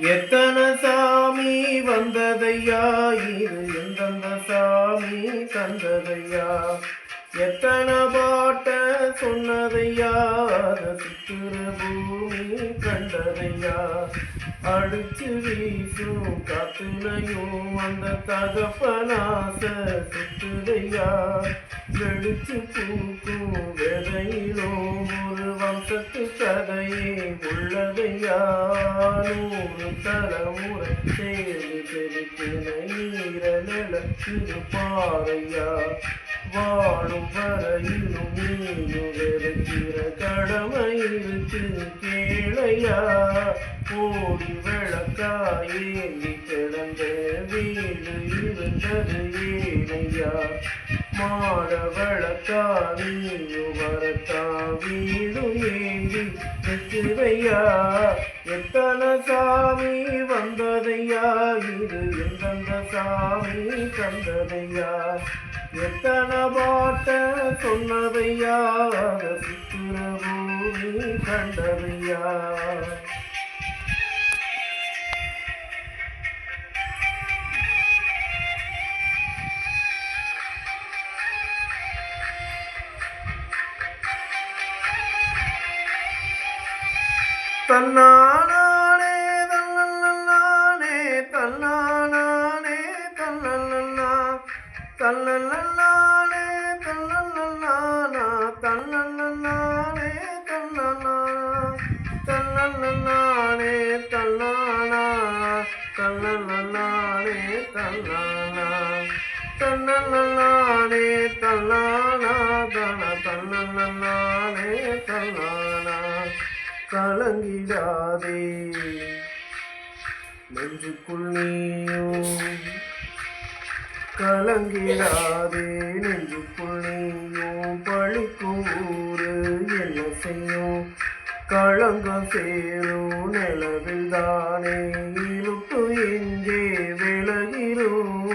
எத்தனை சாமி வந்ததையா, இது எந்தெந்த சாமி தந்ததையா, எத்தனை பாட்ட சொன்னதையா, அதை சுத்துற பூமி கண்டதையா, அடிச்சு வீசும் காத்துலையும் அந்த தகப்பனாச சுத்துதையா, வெடிச்சு பூக்கும் விதையிலும் ஒரு வம்சத்து கதையே உள்ளதையா, நூறு தலைமுறை சேர்ந்து செலுத்தின ஈர நில இது பாறையா, வாழும் வரையிலும் மீண்டும் விதைக்கிற கடமை இருக்கு கேளையா, கோடி விளக்காயேந்தி கிடந்த வீடு இருந்தது ஏனையா, மாட விளக்கா நீயும் வரத்தா வீடு ஏந்தி நிற்கிறையா, எத்தனை சாமி வந்ததையா, இது எந்தெந்த சாமி தந்ததையா, எத்தனை பாட்ட சொன்னதையா, அதை சுத்துற பூமி கண்டதையா. தன்னானே தன்னே தன்னானே தன்னன்னா தன்னே தன்னன்னா தன்னே தன்னன்னா தன்னே தன்னானா தன்னே தன்னானா தன்னே தன்னானா தன்னே தன்னானா. கலங்கிடாதே நெஞ்சுக்குள் நீயும், கலங்கிடாதே நெஞ்சுக்குள் நீயும், பழிக்கும் ஊரு என்ன செய்யும், களங்கம் சேரும் நிலவில் தானே இழுப்பு எங்கே விலகிரும்,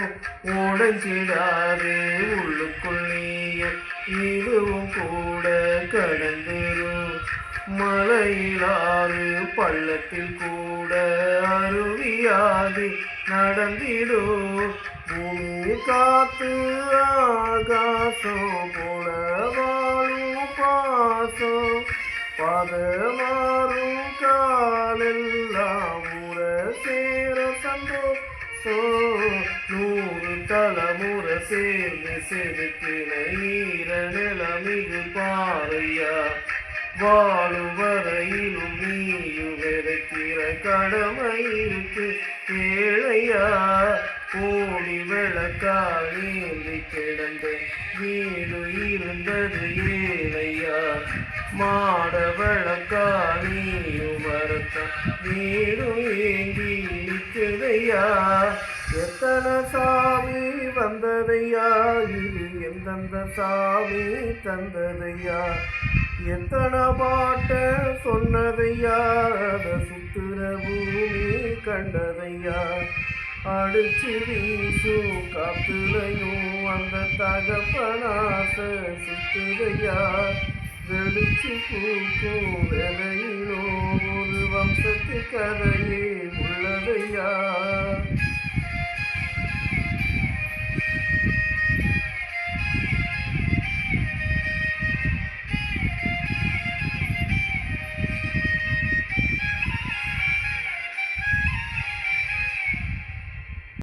உடைஞ்சிடாதே உள்ளுக்குள் நீயும், இதுவும் கூட கடந்துரும், மலையிலாறு பள்ளத்தில் கூட அருவியாகி நடந்திடும், பூமி காத்து ஆகாசம் போல வாழும் பாசம், பதமாறும் காலெல்லாம் ஊர சேர சந்தோஷம், நூறு தலைமுறை சேர்ந்து செதுக்கின ஈர நிலமிகு பாறையா, வாழும் வரையிலும் நீயும் விதைக்கிற கடமை இருக்கு ஏழையா, கோடி விளக்கா நீந்தி கிடந்த வீடு இருந்தது ஏழையா, மாட விளக்கா நீயும் வரத்தா வீடு ஏங்கி நிற்குதையா, எத்தனை சாமி வந்ததையா, இது எந்தெந்த சாமி தந்ததையா, எத்தனை பாட்ட சொன்னதையா, அதை சுத்துற பூமி கண்டதையா, அடிச்சு வீசும் காத்துலையும் அந்த தகப்பனாச சுத்துதையா, வெடிச்சு பூக்கும் விதையிலும் ஒரு வம்சத்து கதையே